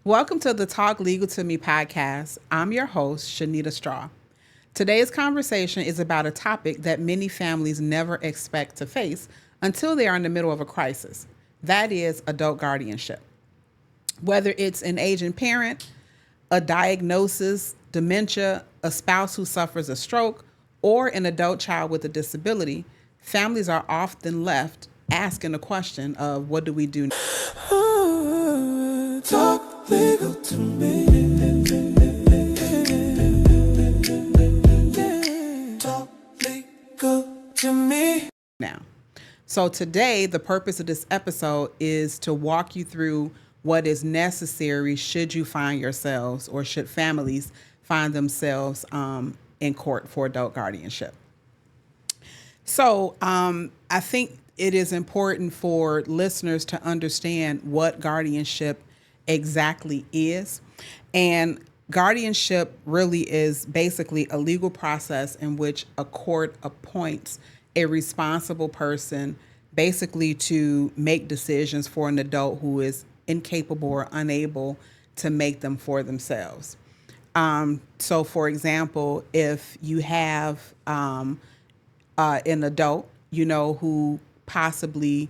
Welcome to the Talk Legal to Me podcast. I'm your host, Shanita Straw. Today's conversation is about a topic that many families never expect to face until they are in the middle of a crisis. That is adult guardianship. Whether it's an aging parent, a diagnosis, dementia, a spouse who suffers a stroke, or an adult child with a disability, families are often left asking the question of what do we do now? Talk legal to me. Talk legal to me. Now. So today, the purpose of this episode is to walk you through what is necessary should you find yourselves or should families find themselves in court for adult guardianship. So I think it is important for listeners to understand what guardianship exactly is. And guardianship really is basically a legal process in which a court appoints a responsible person basically to make decisions for an adult who is incapable or unable to make them for themselves. So, for example, if you have an adult, who possibly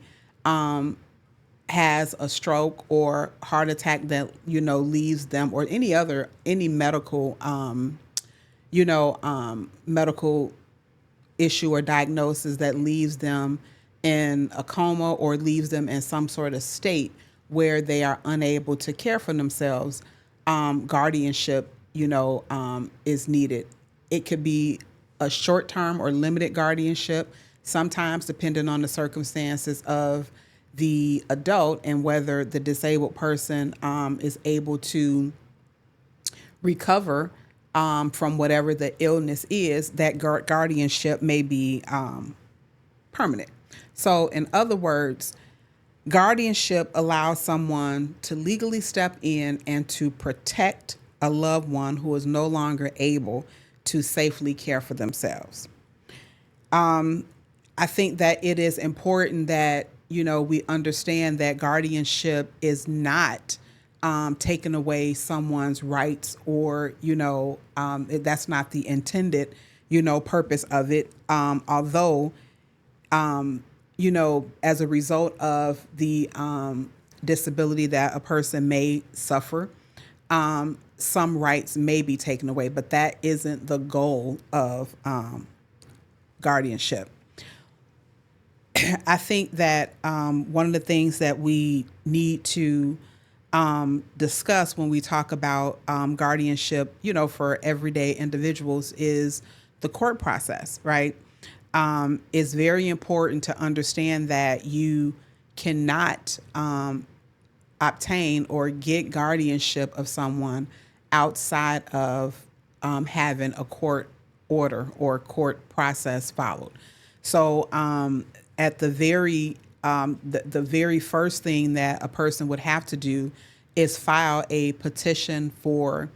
has a stroke or heart attack that, leaves them or any medical, medical issue or diagnosis that leaves them in a coma or leaves them in some sort of state where they are unable to care for themselves, guardianship, is needed. It could be a short-term or limited guardianship, sometimes depending on the circumstances of the adult and whether the disabled person is able to recover from whatever the illness is. That guardianship may be permanent. So, in other words, guardianship allows someone to legally step in and to protect a loved one who is no longer able to safely care for themselves. I think that it is important that, we understand that guardianship is not taking away someone's rights or, that's not the intended, purpose of it. Although, as a result of the disability that a person may suffer, some rights may be taken away, but that isn't the goal of guardianship. I think that one of the things that we need to discuss when we talk about guardianship, for everyday individuals is the court process, right? It's very important to understand that you cannot obtain or get guardianship of someone outside of having a court order or court process followed. So at the very first thing that a person would have to do is file a petition for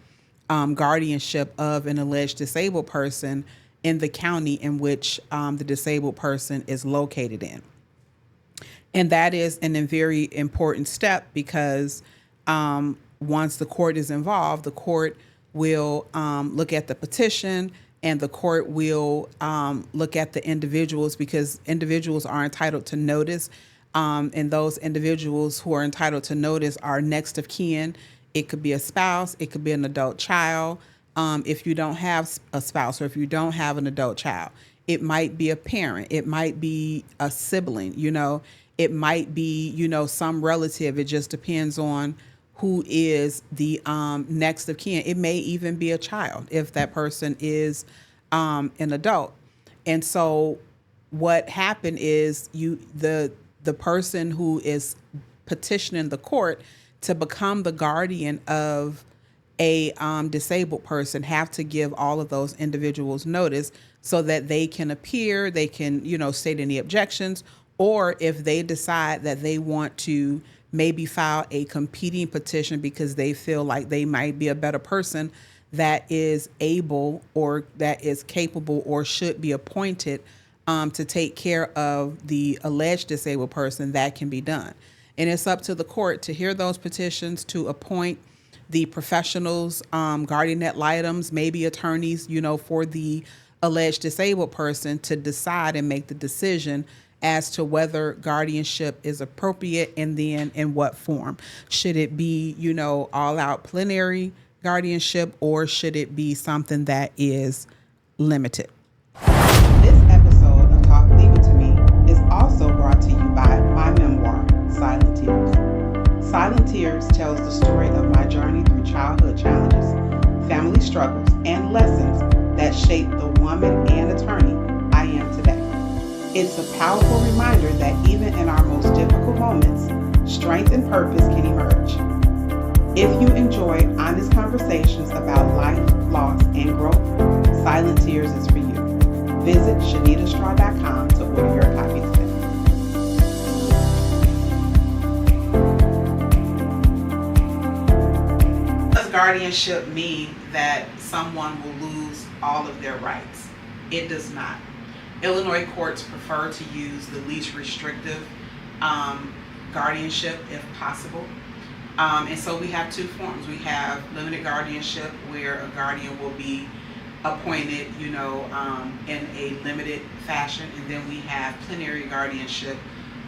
guardianship of an alleged disabled person in the county in which the disabled person is located in. And that is a very important step because once the court is involved, the court will look at the petition and the court will look at the individuals because individuals are entitled to notice. And those individuals who are entitled to notice are next of kin. It could be a spouse. It could be an adult child. If you don't have a spouse or if you don't have an adult child, it might be a parent. It might be a sibling, It might be, some relative. It just depends on who is the next of kin. It may even be a child if that person is an adult. And so what happened is the person who is petitioning the court to become the guardian of a disabled person have to give all of those individuals notice so that they can appear, they can, state any objections, or if they decide that they want to maybe file a competing petition because they feel like they might be a better person that is able or that is capable or should be appointed to take care of the alleged disabled person, that can be done. And it's up to the court to hear those petitions, to appoint the professionals, guardian ad litems, maybe attorneys, for the alleged disabled person to decide and make the decision as to whether guardianship is appropriate and then in what form. Should it be, all out plenary guardianship, or should it be something that is limited? This episode of Talk Legal to Me is also brought to you by my memoir, Silent Tears. Silent Tears tells the story of my journey through childhood challenges, family struggles, and lessons that shaped the woman and attorney I am today. It's a powerful reminder that even in our most difficult moments, strength and purpose can emerge. If you enjoy honest conversations about life, loss, and growth, Silent Tears is for you. Visit ShanitaStraw.com to order your copy today. Does guardianship mean that someone will lose all of their rights? It does not. Illinois courts prefer to use the least restrictive guardianship if possible. And so we have two forms. We have limited guardianship, where a guardian will be appointed, in a limited fashion. And then we have plenary guardianship,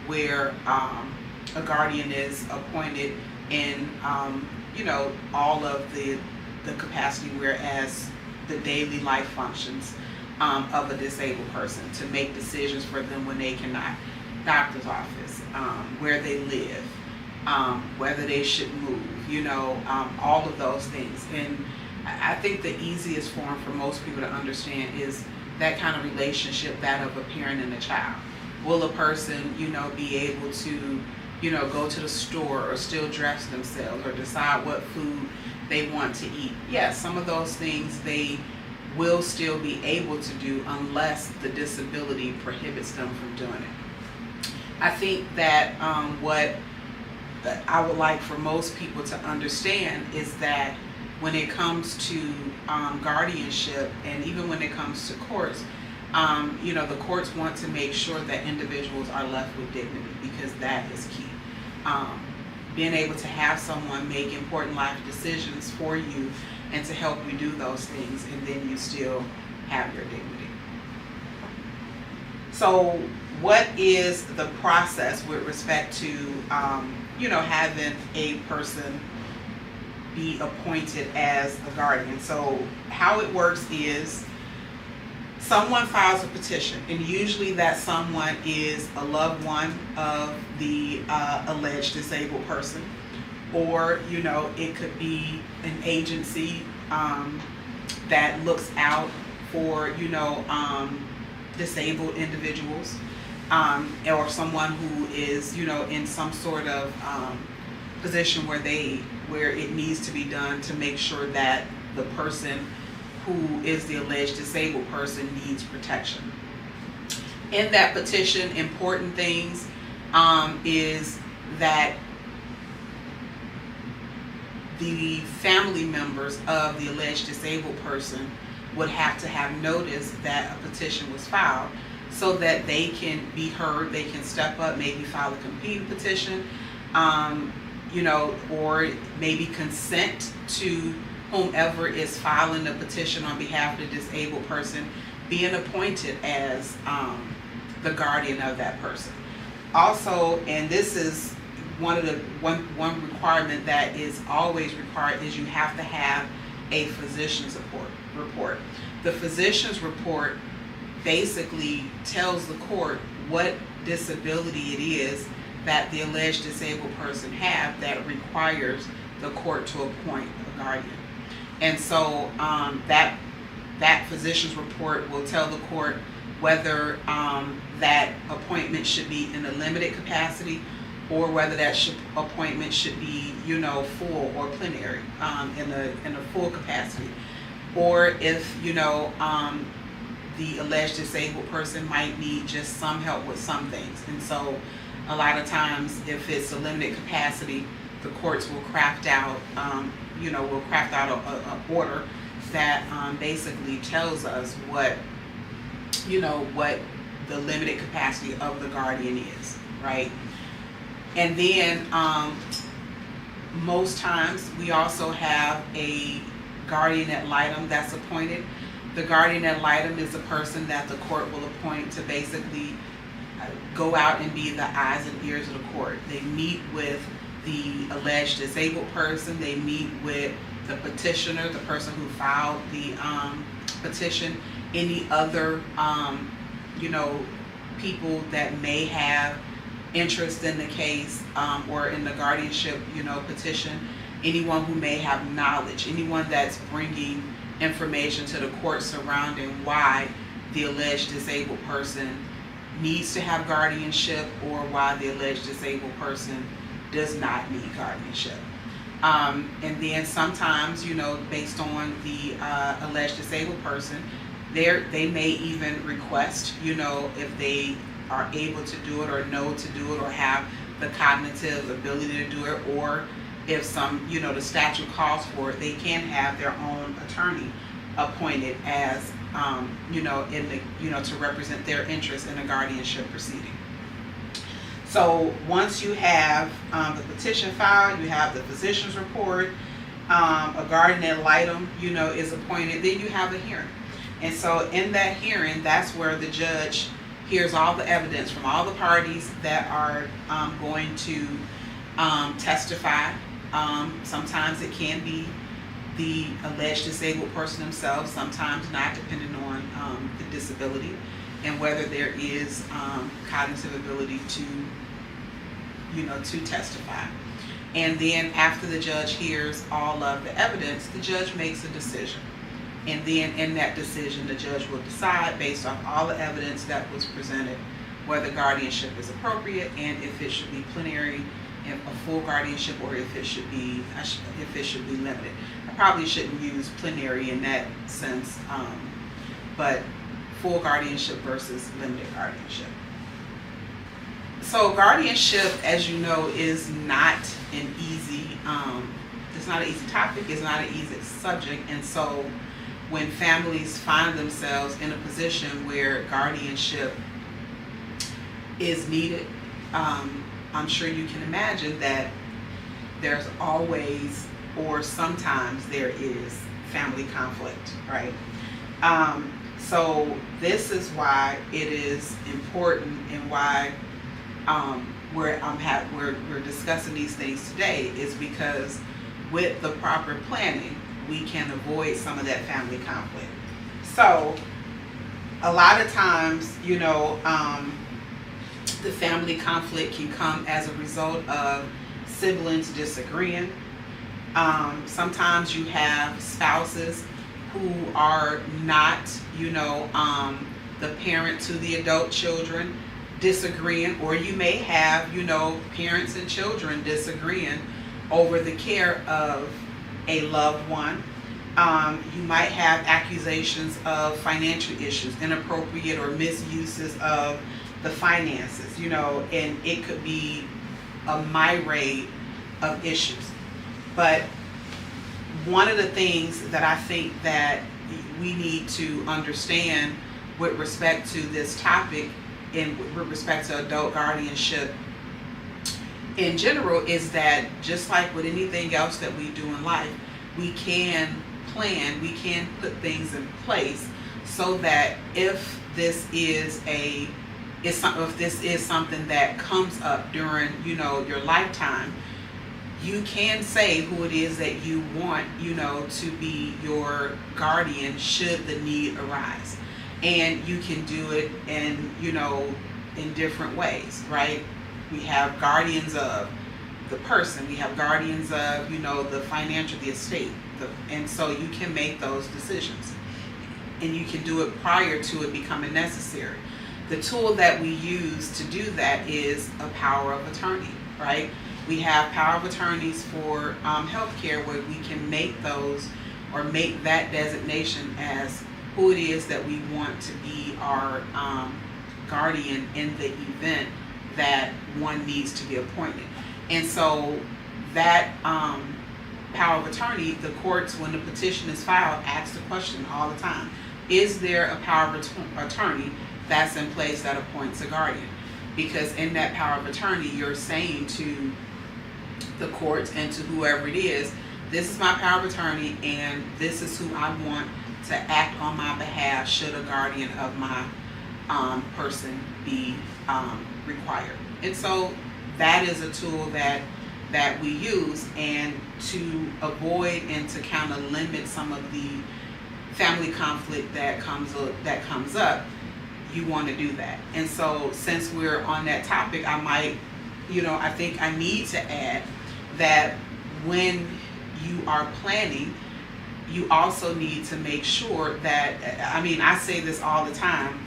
where a guardian is appointed in, all of the capacity, whereas the daily life functions of a disabled person, to make decisions for them when they cannot. Doctor's office, where they live, whether they should move, all of those things. And I think the easiest form for most people to understand is that kind of relationship, that of a parent and a child. Will a person, be able to, go to the store or still dress themselves or decide what food they want to eat? Yes, some of those things they will still be able to do unless the disability prohibits them from doing it. I think that what I would like for most people to understand is that when it comes to guardianship, and even when it comes to courts, the courts want to make sure that individuals are left with dignity, because that is key. Being able to have someone make important life decisions for you and to help you do those things, and then you still have your dignity. So what is the process with respect to, having a person be appointed as a guardian? So how it works is someone files a petition, and usually that someone is a loved one of the alleged disabled person, or it could be an agency that looks out for disabled individuals, or someone who is in some sort of position where it needs to be done to make sure that the person who is the alleged disabled person needs protection. In that petition, important things is that the family members of the alleged disabled person would have to have notice that a petition was filed, so that they can be heard, they can step up, maybe file a competing petition, or maybe consent to whomever is filing the petition on behalf of the disabled person being appointed as the guardian of that person. Also, and this is one requirement that is always required, is you have to have a physician's report. The physician's report basically tells the court what disability it is that the alleged disabled person have that requires the court to appoint a guardian. And so that physician's report will tell the court whether that appointment should be in a limited capacity, or whether that appointment should be, full or plenary, in a full capacity, or if the alleged disabled person might need just some help with some things. And so a lot of times, if it's a limited capacity, the courts will craft out an order that basically tells us what the limited capacity of the guardian is, right? And then Most times, we also have a guardian ad litem that's appointed. The guardian ad litem is a person that the court will appoint to basically go out and be the eyes and ears of the court. They meet with the alleged disabled person. They meet with the petitioner, the person who filed the petition, any other people that may have interest in the case or in the guardianship petition, anyone who may have knowledge, anyone that's bringing information to the court surrounding why the alleged disabled person needs to have guardianship or why the alleged disabled person does not need guardianship. And then sometimes, based on the alleged disabled person, they may even request, if they are able to do it or know to do it or have the cognitive ability to do it, or if the statute calls for it, they can have their own attorney appointed as, to represent their interest in a guardianship proceeding. So once you have the petition filed, you have the physician's report, a guardian ad litem, is appointed, then you have a hearing. And so in that hearing, that's where the judge hears all the evidence from all the parties that are going to testify. Sometimes it can be the alleged disabled person themselves, sometimes not, depending on the disability and whether there is cognitive ability to testify. And then after the judge hears all of the evidence, the judge makes a decision. And then in that decision, the judge will decide, based on all the evidence that was presented, whether guardianship is appropriate and if it should be plenary, a full guardianship, or if it should be limited. I probably shouldn't use plenary in that sense, but full guardianship versus limited guardianship. So guardianship, as you know, is not an easy. It's not an easy topic. It's not an easy subject, and so when families find themselves in a position where guardianship is needed, I'm sure you can imagine that there's always, or sometimes there is, family conflict, right? So this is why it is important, and why we're discussing these things today, is because with the proper planning, we can avoid some of that family conflict. So a lot of times, the family conflict can come as a result of siblings disagreeing. Sometimes you have spouses who are not, the parent to the adult children disagreeing, or you may have, parents and children disagreeing over the care of a loved one. You might have accusations of financial issues, inappropriate or misuses of the finances, and it could be a myriad of issues. But one of the things that I think that we need to understand with respect to this topic and with respect to adult guardianship in general is that, just like with anything else that we do in life, we can plan, we can put things in place so that if this is something that comes up during, your lifetime, you can say who it is that you want, to be your guardian should the need arise. And you can do it in, in different ways, right? We have guardians of the person, we have guardians of, the financial, the estate, and so you can make those decisions. And you can do it prior to it becoming necessary. The tool that we use to do that is a power of attorney, right? We have power of attorneys for healthcare, where we can make those, or make that designation as who it is that we want to be our guardian in the event that one needs to be appointed. And so that power of attorney, the courts, when the petition is filed, ask the question all the time: is there a power of attorney that's in place that appoints a guardian? Because in that power of attorney, you're saying to the courts and to whoever it is, this is my power of attorney, and this is who I want to act on my behalf should a guardian of my person be required. And so that is a tool that we use, and to avoid and to kind of limit some of the family conflict that comes up, you want to do that. And so since we're on that topic, I think I need to add that when you are planning, you also need to make sure that, I say this all the time,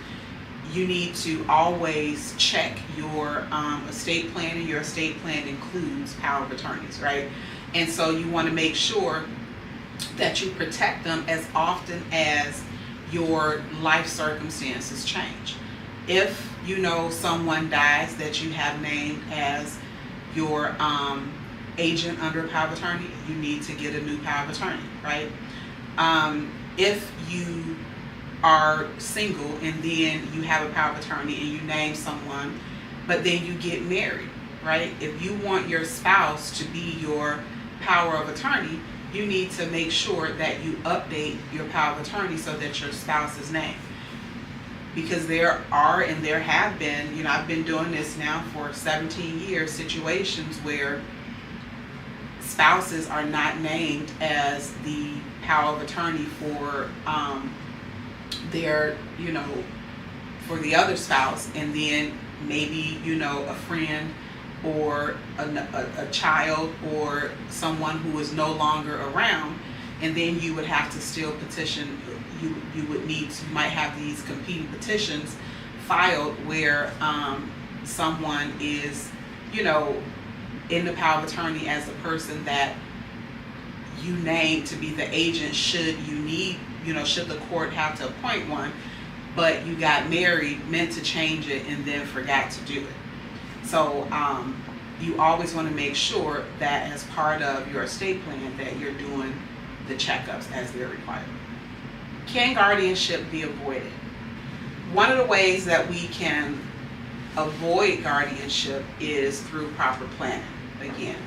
you need to always check your estate plan, and your estate plan includes power of attorneys, right? And so you want to make sure that you protect them as often as your life circumstances change. If you know someone dies that you have named as your agent under power of attorney, you need to get a new power of attorney, right? If you are single and then you have a power of attorney and you name someone, but then you get married, right? If you want your spouse to be your power of attorney, you need to make sure that you update your power of attorney so that your spouse is named. Because there are, and there have been, I've been doing this now for 17 years, situations where spouses are not named as the power of attorney for their, for the other spouse, and then maybe, a friend or a child or someone who is no longer around, and then you would have to still petition. You might have these competing petitions filed where someone is, in the power of attorney as a person that you name to be the agent should the court have to appoint one, but you got married, meant to change it, and then forgot to do it. So you always want to make sure that as part of your estate plan that you're doing the checkups as they're required. Can guardianship be avoided? One of the ways that we can avoid guardianship is through proper planning, again.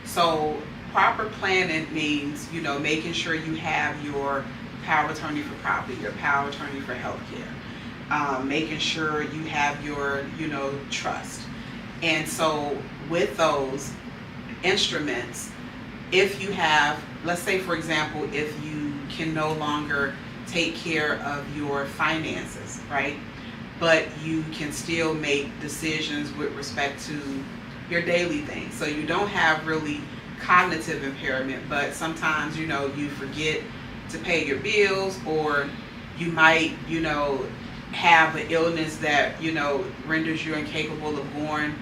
So proper planning means, making sure you have your power of attorney for property, your power of attorney for healthcare, making sure you have your, trust. And so with those instruments, if you have, let's say for example, if you can no longer take care of your finances, right? But you can still make decisions with respect to your daily things. So you don't have really cognitive impairment, but sometimes, you forget to pay your bills, or you might, have an illness that, renders you incapable of going,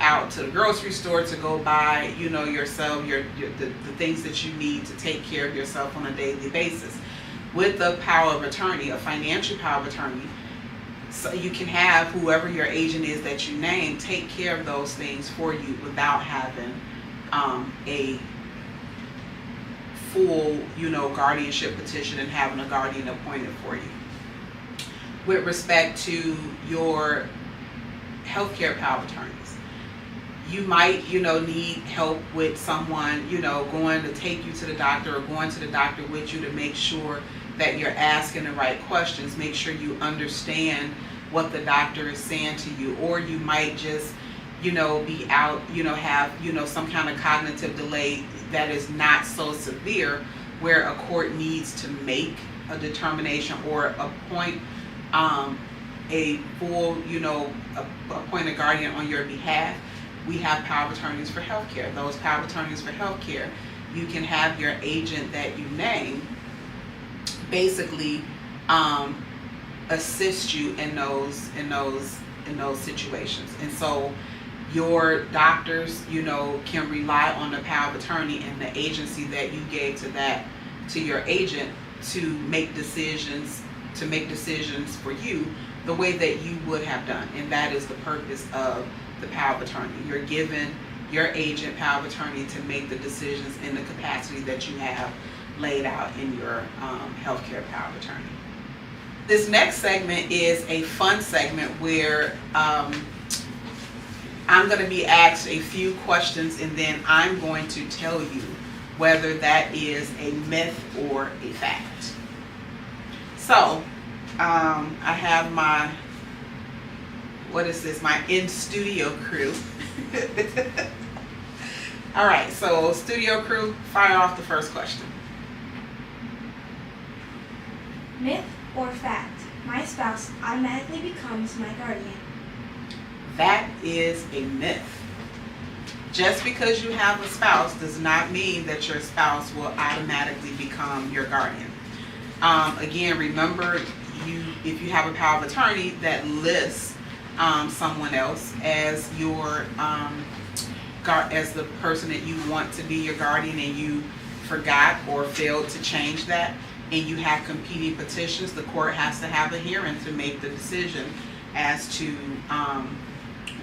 out to the grocery store to go buy, yourself, the things that you need to take care of yourself on a daily basis. With the power of attorney, a financial power of attorney, so you can have whoever your agent is that you name take care of those things for you without having a full, guardianship petition and having a guardian appointed for you. With respect to your healthcare power of attorneys, you might, need help with someone, going to take you to the doctor or going to the doctor with you to make sure that you're asking the right questions. Make sure you understand what the doctor is saying to you, or you might just, be out, have, some kind of cognitive delay that is not so severe where a court needs to make a determination or appoint a full, appoint a guardian on your behalf. We have power of attorneys for healthcare. Those power of attorneys for healthcare, you can have your agent that you name basically assist you in those situations. And so your doctors, can rely on the power of attorney and the agency that you gave to your agent to make decisions for you the way that you would have done. And that is the purpose of the power of attorney. You're given your agent power of attorney to make the decisions in the capacity that you have laid out in your healthcare power of attorney. This next segment is a fun segment where I'm going to be asked a few questions, and then I'm going to tell you whether that is a myth or a fact. So, I have my, what is this, my in-studio crew. All right, so studio crew, fire off the first question. Myth or fact? My spouse automatically becomes my guardian. That is a myth. Just because you have a spouse does not mean that your spouse will automatically become your guardian. Again, remember, if you have a power of attorney that lists someone else as your as the person that you want to be your guardian, and you forgot or failed to change that, and you have competing petitions, the court has to have a hearing to make the decision as to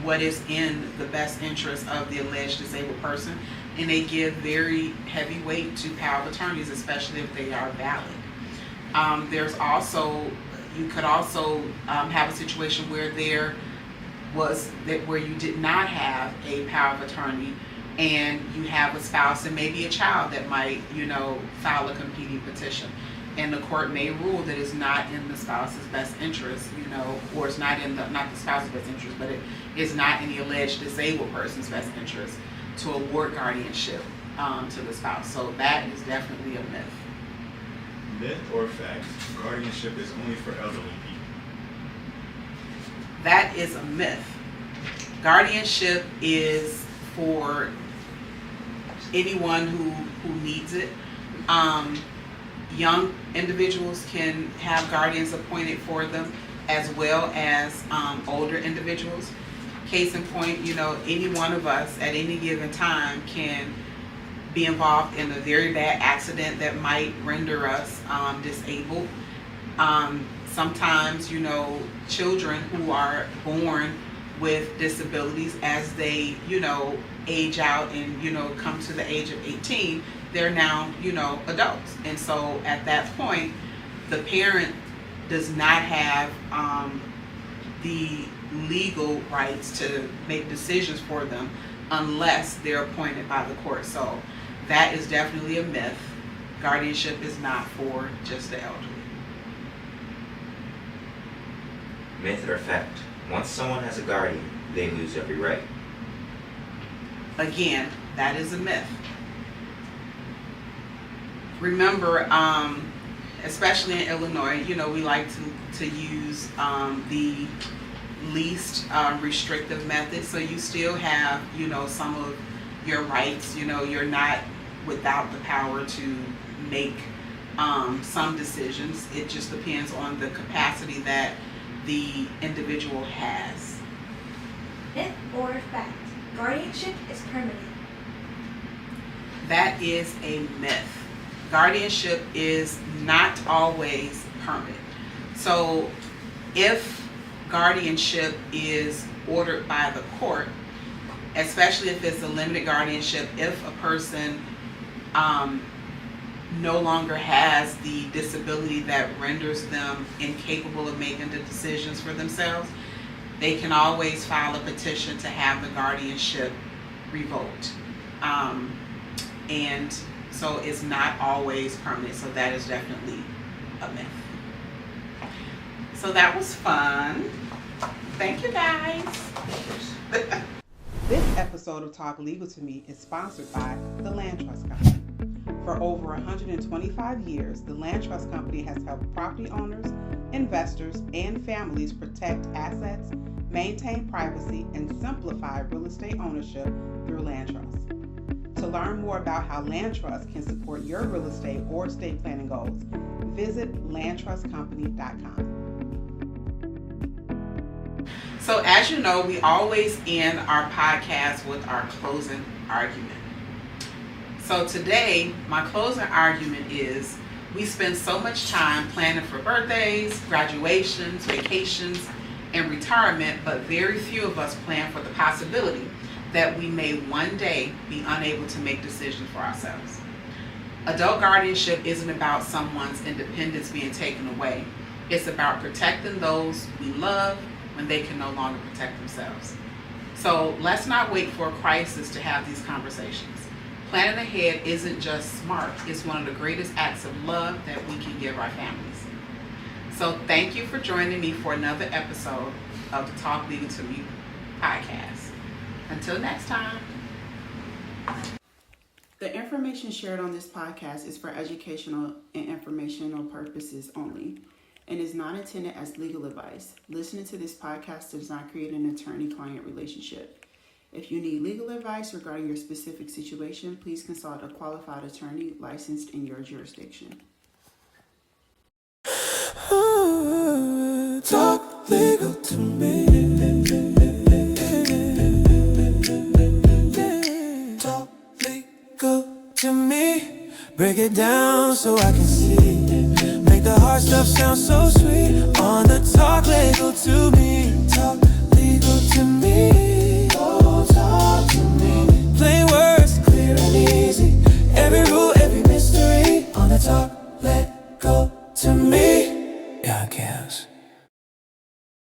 what is in the best interest of the alleged disabled person. And they give very heavy weight to power of attorneys, especially if they are valid. There's also, you could also have a situation where where you did not have a power of attorney, and you have a spouse and maybe a child that might, file a competing petition. And the court may rule that it's not in the spouse's best interest, or it's not in not the spouse's best interest, but it is not in the alleged disabled person's best interest to award guardianship to the spouse. So that is definitely a myth. Myth or fact? Guardianship is only for elderly people. That is a myth. Guardianship is for anyone who needs it. Young individuals can have guardians appointed for them, as well as older individuals. Case in point, any one of us at any given time can be involved in a very bad accident that might render us disabled. Sometimes, children who are born with disabilities, as they, age out and, come to the age of 18, they're now, adults. And so at that point, the parent does not have the legal rights to make decisions for them unless they're appointed by the court. So that is definitely a myth. Guardianship is not for just the elderly. Myth or fact? Once someone has a guardian, they lose every right. Again, that is a myth. Remember, especially in Illinois, we like to use the least restrictive method. So you still have, some of your rights. You're not without the power to make some decisions. It just depends on the capacity that the individual has. Myth or fact? Guardianship is permanent. That is a myth. Guardianship is not always permanent. So if guardianship is ordered by the court, especially if it's a limited guardianship, if a person no longer has the disability that renders them incapable of making the decisions for themselves, they can always file a petition to have the guardianship revoked. And so it's not always permanent. So that is definitely a myth. So that was fun. Thank you, guys. This episode of Talk Legal to Me is sponsored by the Land Trust Company. For over 125 years, the Land Trust Company has helped property owners, investors, and families protect assets, maintain privacy, and simplify real estate ownership through land trusts. To learn more about how Land Trust can support your real estate or estate planning goals, visit landtrustcompany.com. So as you know, we always end our podcast with our closing argument. So today, my closing argument is, we spend so much time planning for birthdays, graduations, vacations, and retirement, but very few of us plan for the possibility that we may one day be unable to make decisions for ourselves. Adult guardianship isn't about someone's independence being taken away. It's about protecting those we love when they can no longer protect themselves. So let's not wait for a crisis to have these conversations. Planning ahead isn't just smart, it's one of the greatest acts of love that we can give our families. So thank you for joining me for another episode of the Talk Legal to Me podcast. Until next time. The information shared on this podcast is for educational and informational purposes only and is not intended as legal advice. Listening to this podcast does not create an attorney-client relationship. If you need legal advice regarding your specific situation, please consult a qualified attorney licensed in your jurisdiction. Talk legal to me. Talk legal to me. Break it down so I can see. Make the hard stuff sound so sweet. On the Talk Legal to Me. Talk legal to me. Oh, talk to me. Plain words, clear and easy. Every rule, every mystery. On the Talk Legal to Me. Yeah, I guess.